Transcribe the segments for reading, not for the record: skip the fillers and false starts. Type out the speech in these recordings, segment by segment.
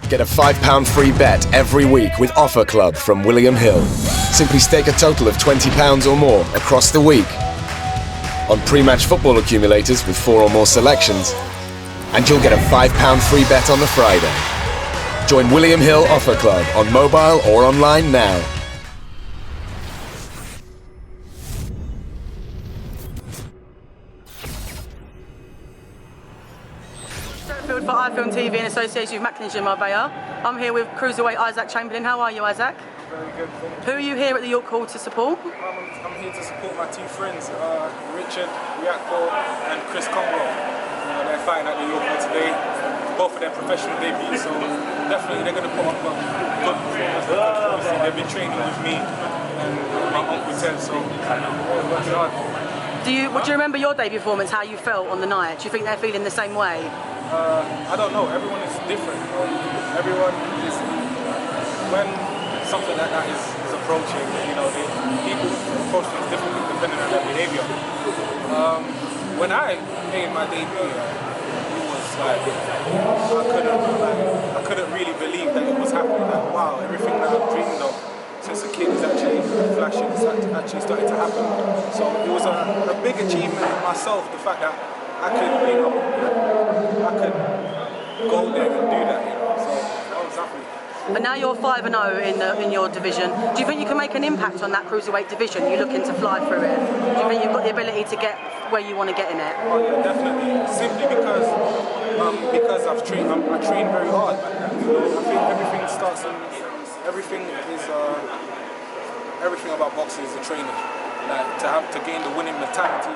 Get a £5 free bet every week with Offer Club from William Hill. Simply stake a total of £20 or more across the week on pre-match football accumulators with 4 or more selections, and you'll get a £5 free bet on the Friday. Join William Hill Offer Club on mobile or online now. STREATFIELD for iFilm TV in association with BoxNation Marbella. I'm here with cruiserweight Isaac Chamberlain. How are you, Isaac? Very good, thank you. Who are you here at the York Hall to support? I'm here to support my 2 friends, Richard Riakpo and Chris Congo. They're fighting at the York Hall today. Both of their professional debuts, so definitely they're going to put up a good performance. Obviously, they've been training with me and my uncle Ted, so we're working hard. Do you remember your debut performance, how you felt on the night? Do you think they're feeling the same way? I don't know, everyone is different. Everyone is, when something like that is approaching, people approach things differently depending on their behaviour. When I made my debut, it was like, I couldn't really believe that it was happening. Like, wow, everything that I've dreamed of since a kid is actually flashing, it's actually starting to happen. So it was a big achievement in myself, the fact that I could go there and do that, so I was happy. But now you're 5-0 in your division. Do you think you can make an impact on that cruiserweight division? You're looking to fly through it. Do you think you've got the ability to get where you want to get in it? Oh yeah, definitely. Simply because I train very hard. I think everything starts and everything about boxing is the training. Like to gain the winning mentality,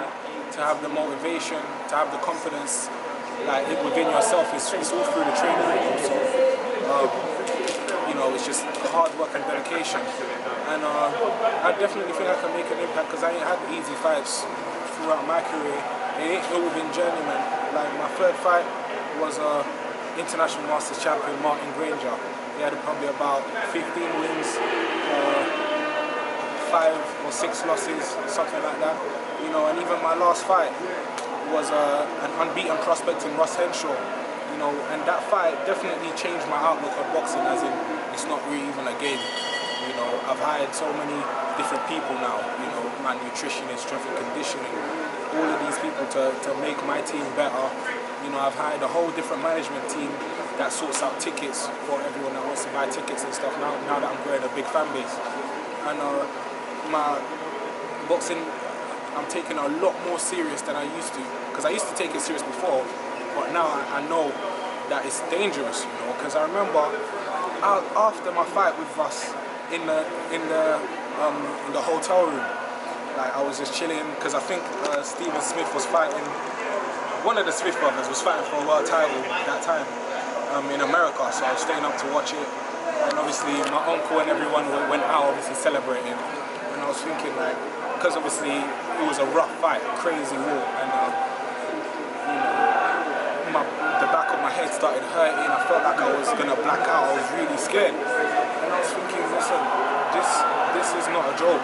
to have the motivation, to have the confidence, like within yourself, it's all through the training. So, it's just hard work and dedication. And I definitely think I can make an impact because I ain't had easy fights throughout my career. It ain't all within journeyman. Like my 3rd fight was International Masters champion Martin Granger. He had probably about 15 wins, 5 or 6 losses, something like that. And even my last fight was an unbeaten prospect in Ross Henshaw. And that fight definitely changed my outlook on boxing, as in it's not really even a game. I've hired so many different people now, my nutritionist, strength and conditioning, all of these people to make my team better. I've hired a whole different management team that sorts out tickets for everyone that wants to buy tickets and stuff now that I'm growing a big fan base. And my boxing, I'm taking a lot more serious than I used to, because I used to take it serious before, but now I know that it's dangerous, because I remember after my fight with Russ in the hotel room, like I was just chilling, because I think Stephen Smith was fighting, one of the Smith brothers was fighting for a world title that time in America, so I was staying up to watch it, and obviously my uncle and everyone went out obviously celebrating, and I was thinking like, because obviously it was a rough fight, crazy war, and the back of my head started hurting. I felt like I was gonna black out. I was really scared, and I was thinking, listen, this is not a joke.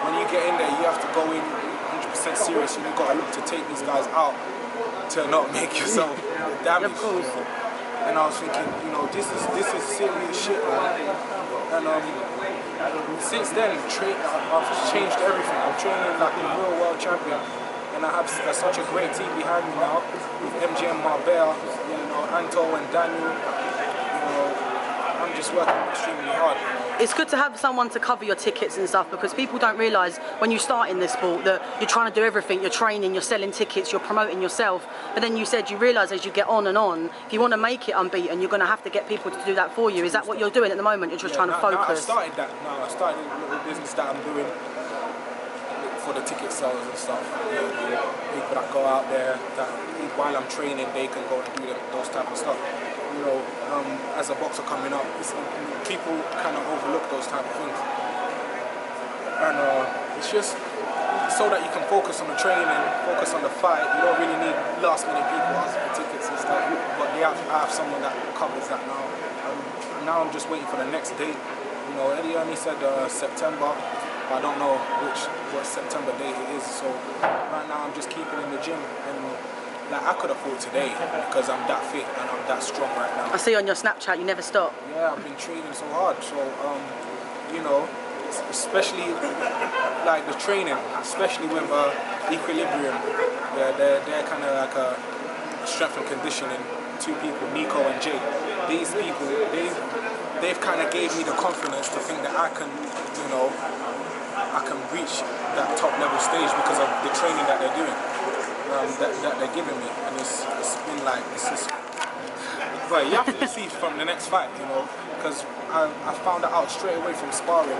When you get in there, you have to go in 100% serious. You've got to look to take these guys out to not make yourself damage. And I was thinking, this is serious shit, man. And since then, I've changed everything. I'm training like a real world champion. And I have such a great team behind me now, with MGM Marbella, Anto and Daniel. I'm just working extremely hard. It's good to have someone to cover your tickets and stuff, because people don't realise when you start in this sport that you're trying to do everything. You're training, you're selling tickets, you're promoting yourself. But then you said you realise as you get on and on, if you want to make it unbeaten, you're going to have to get people to do that for you. Is that what you're doing at the moment? You're just trying to focus? I started that now. I started a little business that I'm doing for the ticket sales and stuff. People that go out there, that while I'm training, they can go and do those type of stuff. As a boxer coming up, people kind of overlook those type of things. And it's just so that you can focus on the training, focus on the fight. You don't really need last minute people asking for tickets and stuff. But I have someone that covers that now. Now I'm just waiting for the next date. Eddie only said September. I don't know what September date it is, so right now I'm just keeping in the gym, and like I could have fought today because I'm that fit and I'm that strong right now. I see on your Snapchat you never stop. Yeah, I've been training so hard. So, you know, especially like the training, especially with Equilibrium, they're kind of like a strength and conditioning, two people, Nico and Jay. These people, they've kind of gave me the confidence to think that I can, you know, I can reach that top level stage because of the training that they're doing, that they're giving me, and it's been like, it's just, but you have to see from the next fight, you know, because I found that out straight away from sparring,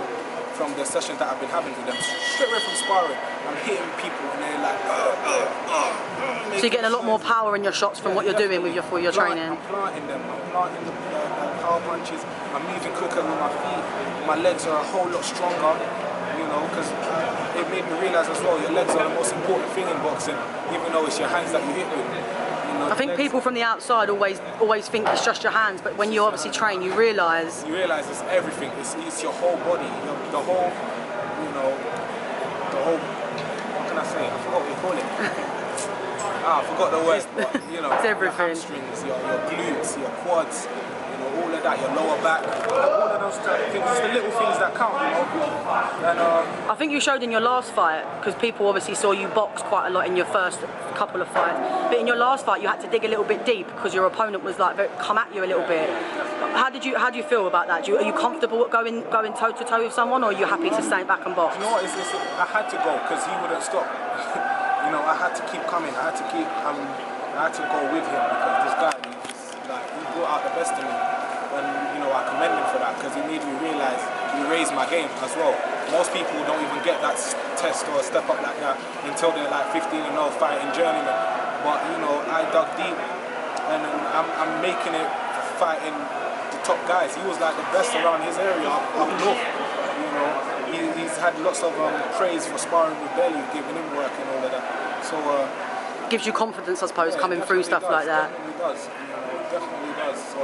from the sessions that I've been having with them. Straight away from sparring, I'm hitting people and they're like, So you're getting a lot more power in your shots from what you're doing with your training. I'm planting them, I'm planting the power punches, I'm moving quicker with my feet, my legs are a whole lot stronger, you know, because it made me realise as well, your legs are the most important thing in boxing, even though it's your hands that you hit with. I think people from the outside always think it's just your hands, but when you obviously train, you realise. You realise it's everything. It's your whole body, the whole, you know, the whole. What can I say? I forgot what you call it. I forgot the word. But, you know, it's everything. Your hamstrings, your glutes, your quads, you know, all of that. Your lower back, all of those type of things. It's the little things that count, you know. And I think you showed in your last fight, because people obviously saw you box quite a lot in your first couple of fights, but in your last fight you had to dig a little bit deep because your opponent was like come at you a little bit. How do you feel about that? Are you comfortable going toe to toe with someone, or are you happy to stay back and box? You know what? I had to go because he wouldn't stop. You know, I had to keep coming. I had to keep. I had to go with him because this guy, he brought out the best in me, and you know I commend him for that because he made me realise he raised my game as well. Most people don't even get that test or step up like that until they're like 15-0 fighting journeyman. But you know, I dug deep, and I'm making it fighting the top guys. He was like the best around his area up north. You know, he's had lots of praise for sparring with Belly, giving him work and all of that. So gives you confidence, I suppose, coming through stuff like that. Definitely does. You know, it definitely does. So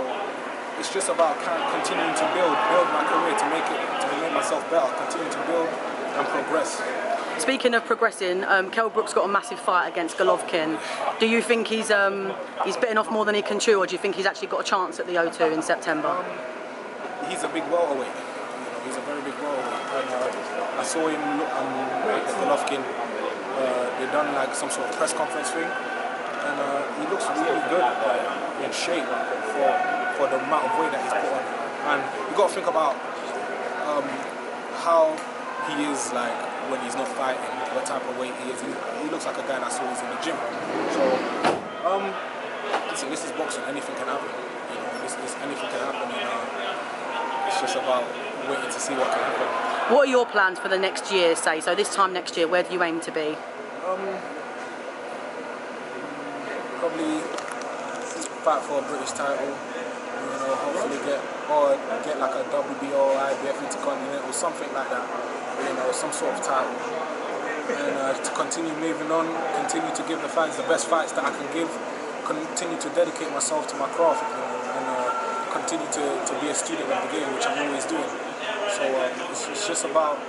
it's just about kind of continuing to build my career to make myself better, continue to build and progress. Speaking of progressing, Ggg-Brook's got a massive fight against Golovkin. Do you think he's bitten off more than he can chew, or do you think he's actually got a chance at the O2 in September? He's a big welterweight. You know, he's a very big welterweight. And I saw him at Golovkin. They done like some sort of press conference thing, and he looks really good, in shape for the amount of weight that he's put on. And you got to think about how he is like when he's not fighting, what type of weight he is. He looks like a guy that's always in the gym. So, listen, this is boxing. Anything can happen. You know, anything can happen. And it's just about waiting to see what can happen. What are your plans for the next year, say? So this time next year, where do you aim to be? Probably fight for a British title. You know, hopefully get like a WBO, IBF Intercontinental, something like that. You know, some sort of title. And to continue moving on, continue to give the fans the best fights that I can give, continue to dedicate myself to my craft, you know, and continue to be a student of the game, which I'm always doing. So it's just about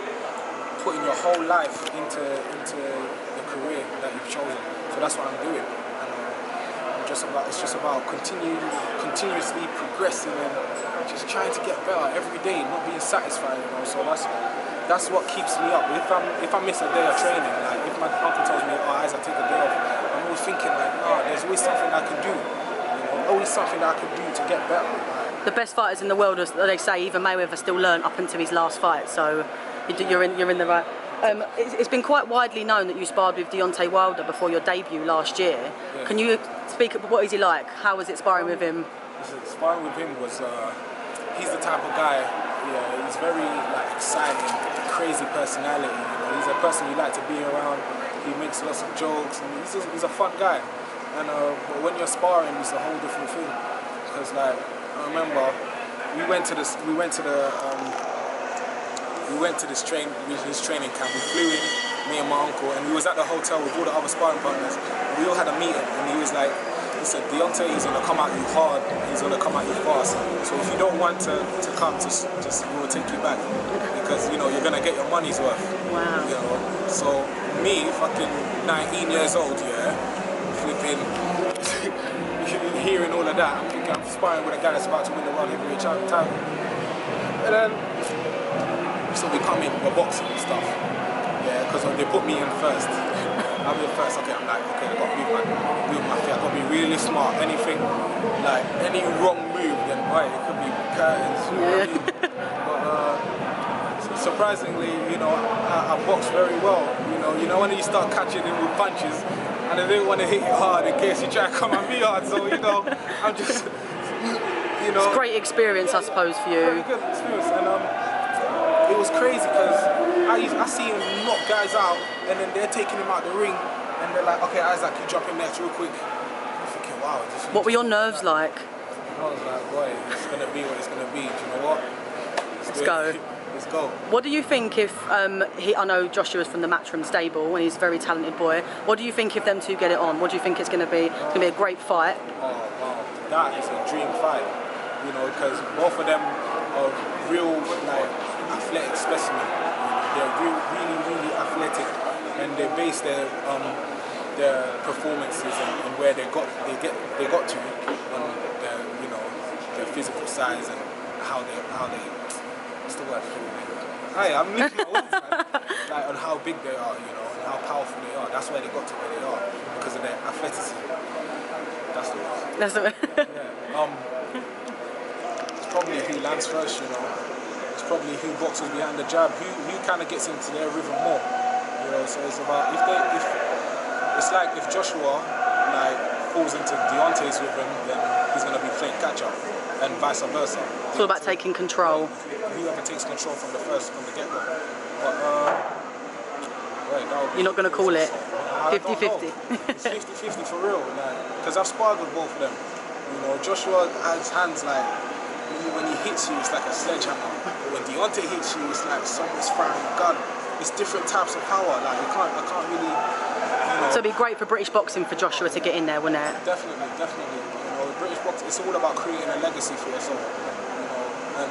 putting your whole life into the career that you've chosen. So that's what I'm doing. And it's just about continuously progressing and just trying to get better every day, not being satisfied. You know, so that's what keeps me up. If I miss a day of training, like if my uncle tells me, "Oh, Isaac, take a day off," I'm always thinking like, "Nah, there's always something I can do. You know, always something that I can do to get better." The best fighters in the world, as they say, even Mayweather still learned up until his last fight. So you're in the right. It's been quite widely known that you sparred with Deontay Wilder before your debut last year. Yeah. Can you speak? What is he like? How was it sparring with him? Sparring with him was he's the type of guy. Yeah, he's very like exciting, crazy personality. You know, he's a person you like to be around. He makes lots of jokes, and he's a fun guy. And but when you're sparring, it's a whole different thing. Because like I remember, we went to this training camp. We flew in, me and my uncle, and we was at the hotel with all the other sparring partners. We all had a meeting, and he was like, "Listen, Deontay, he's gonna come at you hard. He's gonna come at you fast. So if you don't want to come, just we'll take you back because you know you're gonna get your money's worth." Wow. You know. So me, fucking 19 years old, yeah, flipping, hearing all of that. I'm thinking I'm sparring with a guy that's about to win the world heavyweight title. And then, so we come in, we're boxing and stuff. Yeah, because they put me in first. I'm in first, okay, I'm like, okay, I got to move my feet, I got to be really smart. Anything, like, any wrong move, then, boy, it could be curtains, you know what I mean? But surprisingly, you know, I box very well, you know, when you start catching him with punches, and I didn't want to hit it hard in case you try to come at me hard, so, you know, I'm just, you know. It's a great experience, I suppose, for you. Very good experience, and it was crazy because I see him knock guys out, and then they're taking him out the ring, and they're like, okay, Isaac, you jump in next real quick. I'm thinking, wow. What were your nerves like? I was like, boy, it's going to be what it's going to be. Do you know what? Let's go. Let's go. What do you think if, I know Joshua's from the Matchroom stable, and he's a very talented boy. What do you think if them two get it on? What do you think it's going to be? It's going to be a great fight. Oh, wow. That is a dream fight. You know, because both of them are real, like, athletic specimen. They're really athletic, and they base their performances and where they got to on their, you know, their physical size and how they what's the word? Hey, I'm losing my words, man. Like on how big they are, you know, and how powerful they are. That's why they got to where they are, because of their athleticism. That's the word. That's the Yeah. It's probably who lands first, you know. It's probably who boxes behind the jab, who kind of gets into their rhythm more, you know. So it's about it's like if Joshua like falls into Deontay's rhythm, then he's gonna be playing catch up, and vice versa. It's all about taking control. Whoever takes control from the get go. But you're not gonna call it 50-50. It's 50-50 for real, because I've sparred with both of them. You know, Joshua has hands like. When he hits you, it's like a sledgehammer. But when Deontay hits you, it's like someone's firing a gun. It's different types of power. Like I can't really, you know. So it'd be great for British boxing for Joshua to get in there, wouldn't it? Definitely. You know, British boxing, it's all about creating a legacy for yourself. You know, and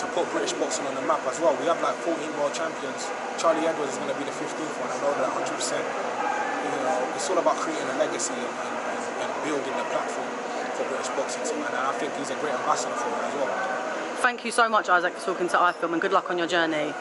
to put British boxing on the map as well. We have like 14 world champions. Charlie Edwards is going to be the 15th one. I know that 100%. You know, it's all about creating a legacy and building the platform for British boxing, and I think he's a great ambassador for it as well. Thank you so much, Isaac, for talking to iFilm, and good luck on your journey.